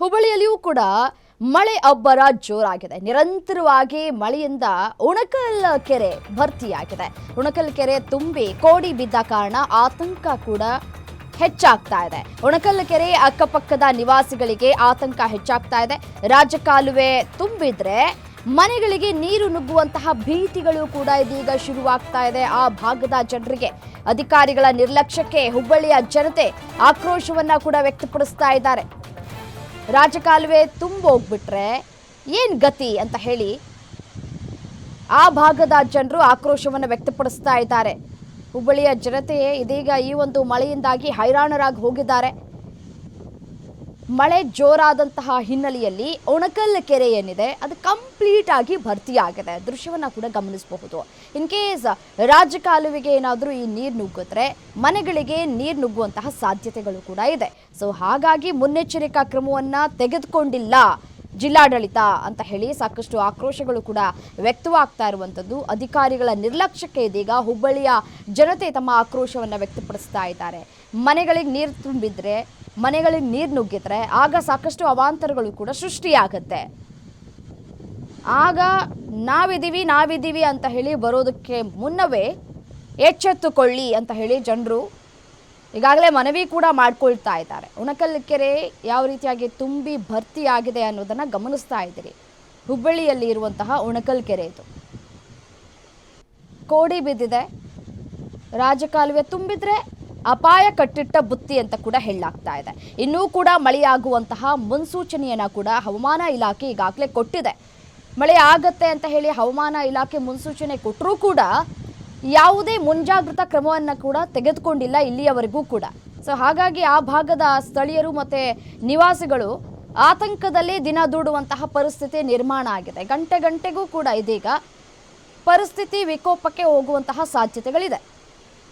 ಹುಬ್ಬಳ್ಳಿಯಲ್ಲಿಯೂ ಕೂಡ ಮಳೆ ಅಬ್ಬರ ಜೋರಾಗಿದೆ. ನಿರಂತರವಾಗಿ ಮಳೆಯಿಂದ ಉಣಕಲ್ ಕೆರೆ ಭರ್ತಿಯಾಗಿದೆ. ಉಣಕಲ್ ಕೆರೆ ತುಂಬಿ ಕೋಡಿ ಬಿದ್ದ ಕಾರಣ ಆತಂಕ ಕೂಡ ಹೆಚ್ಚಾಗ್ತಾ ಇದೆ. ಉಣಕಲ್ ಕೆರೆ ಅಕ್ಕಪಕ್ಕದ ನಿವಾಸಿಗಳಿಗೆ ಆತಂಕ ಹೆಚ್ಚಾಗ್ತಾ ಇದೆ. ರಾಜಕಾಲುವೆ ತುಂಬಿದ್ರೆ ಮನೆಗಳಿಗೆ ನೀರು ನುಗ್ಗುವಂತಹ ಭೀತಿಗಳು ಕೂಡ ಇದೀಗ ಶುರುವಾಗ್ತಾ ಇದೆ ಆ ಭಾಗದ ಜನರಿಗೆ. ಅಧಿಕಾರಿಗಳ ನಿರ್ಲಕ್ಷ್ಯಕ್ಕೆ ಹುಬ್ಬಳ್ಳಿಯ ಜನತೆ ಆಕ್ರೋಶವನ್ನ ಕೂಡ ವ್ಯಕ್ತಪಡಿಸ್ತಾ ಇದ್ದಾರೆ. ರಾಜಕಾಲುವೆ ತುಂಬೋಗ್ಬಿಟ್ರೆ ಏನ್ ಗತಿ ಅಂತ ಹೇಳಿ ಆ ಭಾಗದ ಜನರು ಆಕ್ರೋಶವನ್ನು ವ್ಯಕ್ತಪಡಿಸ್ತಾ ಇದ್ದಾರೆ. ಹುಬ್ಬಳ್ಳಿಯ ಜನತೆ ಇದೀಗ ಈ ಒಂದು ಮಳೆಯಿಂದಾಗಿ ಹೈರಾಣರಾಗಿ ಹೋಗಿದ್ದಾರೆ. ಮಳೆ ಜೋರಾದಂತಹ ಹಿನ್ನೆಲೆಯಲ್ಲಿ ಉಣಕಲ್ ಕೆರೆ ಏನಿದೆ ಅದು ಕಂಪ್ಲೀಟ್ ಆಗಿ ಭರ್ತಿಯಾಗಿದೆ. ದೃಶ್ಯವನ್ನ ಕೂಡ ಗಮನಿಸಬಹುದು. ಇನ್ ಕೇಸ್ ರಾಜಕಾಲುವೆಗೆ ಏನಾದರೂ ಈ ನೀರು ನುಗ್ಗಿದ್ರೆ ಮನೆಗಳಿಗೆ ನೀರು ನುಗ್ಗುವಂತಹ ಸಾಧ್ಯತೆಗಳು ಕೂಡ ಇದೆ. ಸೊ ಹಾಗಾಗಿ ಮುನ್ನೆಚ್ಚರಿಕಾ ಕ್ರಮವನ್ನ ತೆಗೆದುಕೊಂಡಿಲ್ಲ ಜಿಲ್ಲಾಡಳಿತ ಅಂತ ಹೇಳಿ ಸಾಕಷ್ಟು ಆಕ್ರೋಶಗಳು ಕೂಡ ವ್ಯಕ್ತವಾಗ್ತಾ ಇರುವಂಥದ್ದು. ಅಧಿಕಾರಿಗಳ ನಿರ್ಲಕ್ಷ್ಯಕ್ಕೆ ಇದೀಗ ಹುಬ್ಬಳ್ಳಿಯ ಜನತೆ ತಮ್ಮ ಆಕ್ರೋಶವನ್ನು ವ್ಯಕ್ತಪಡಿಸ್ತಾ ಇದ್ದಾರೆ. ಮನೆಗಳಿಗೆ ನೀರು ತುಂಬಿದ್ರೆ, ಮನೆಗಳಿಗೆ ನೀರು ನುಗ್ಗಿದ್ರೆ ಆಗ ಸಾಕಷ್ಟು ಅವಾಂತರಗಳು ಕೂಡ ಸೃಷ್ಟಿಯಾಗುತ್ತೆ. ಆಗ ನಾವಿದ್ದೀವಿ ಅಂತ ಹೇಳಿ ಬರೋದಕ್ಕೆ ಮುನ್ನವೇ ಎಚ್ಚೆತ್ತುಕೊಳ್ಳಿ ಅಂತ ಹೇಳಿ ಜನರು ಈಗಾಗಲೇ ಮನವಿ ಕೂಡ ಮಾಡ್ಕೊಳ್ತಾ ಇದ್ದಾರೆ. ಉಣಕಲ್ ಕೆರೆ ಯಾವ ರೀತಿಯಾಗಿ ತುಂಬಿ ಭರ್ತಿಯಾಗಿದೆ ಅನ್ನೋದನ್ನ ಗಮನಿಸ್ತಾ ಇದ್ದೀರಿ. ಹುಬ್ಬಳ್ಳಿಯಲ್ಲಿ ಇರುವಂತಹ ಉಣಕಲ್ ಕೆರೆ ಇದು ಕೋಡಿ ಬಿದ್ದಿದೆ. ರಾಜಕಾಲುವೆ ತುಂಬಿದ್ರೆ ಅಪಾಯ ಕಟ್ಟಿಟ್ಟ ಬುತ್ತಿ ಅಂತ ಕೂಡ ಹೇಳಲಾಗ್ತಾ ಇದೆ. ಇನ್ನೂ ಕೂಡ ಮಳೆಯಾಗುವಂತಹ ಮುನ್ಸೂಚನೆಯನ್ನ ಕೂಡ ಹವಾಮಾನ ಇಲಾಖೆ ಈಗಾಗಲೇ ಕೊಟ್ಟಿದೆ. ಮಳೆ ಆಗತ್ತೆ ಅಂತ ಹೇಳಿ ಹವಾಮಾನ ಇಲಾಖೆ ಮುನ್ಸೂಚನೆ ಕೊಟ್ಟರೂ ಕೂಡ ಯಾವುದೇ ಮುಂಜಾಗ್ರತಾ ಕ್ರಮವನ್ನು ಕೂಡ ತೆಗೆದುಕೊಂಡಿಲ್ಲ ಇಲ್ಲಿಯವರೆಗೂ ಕೂಡ. ಸೊ ಹಾಗಾಗಿ ಆ ಭಾಗದ ಸ್ಥಳೀಯರು ಮತ್ತೆ ನಿವಾಸಿಗಳು ಆತಂಕದಲ್ಲಿ ದಿನ ದೂಡುವಂತಹ ಪರಿಸ್ಥಿತಿ ನಿರ್ಮಾಣ ಆಗಿದೆ. ಗಂಟೆಗೂ ಕೂಡ ಇದೀಗ ಪರಿಸ್ಥಿತಿ ವಿಕೋಪಕ್ಕೆ ಹೋಗುವಂತಹ ಸಾಧ್ಯತೆಗಳಿದೆ.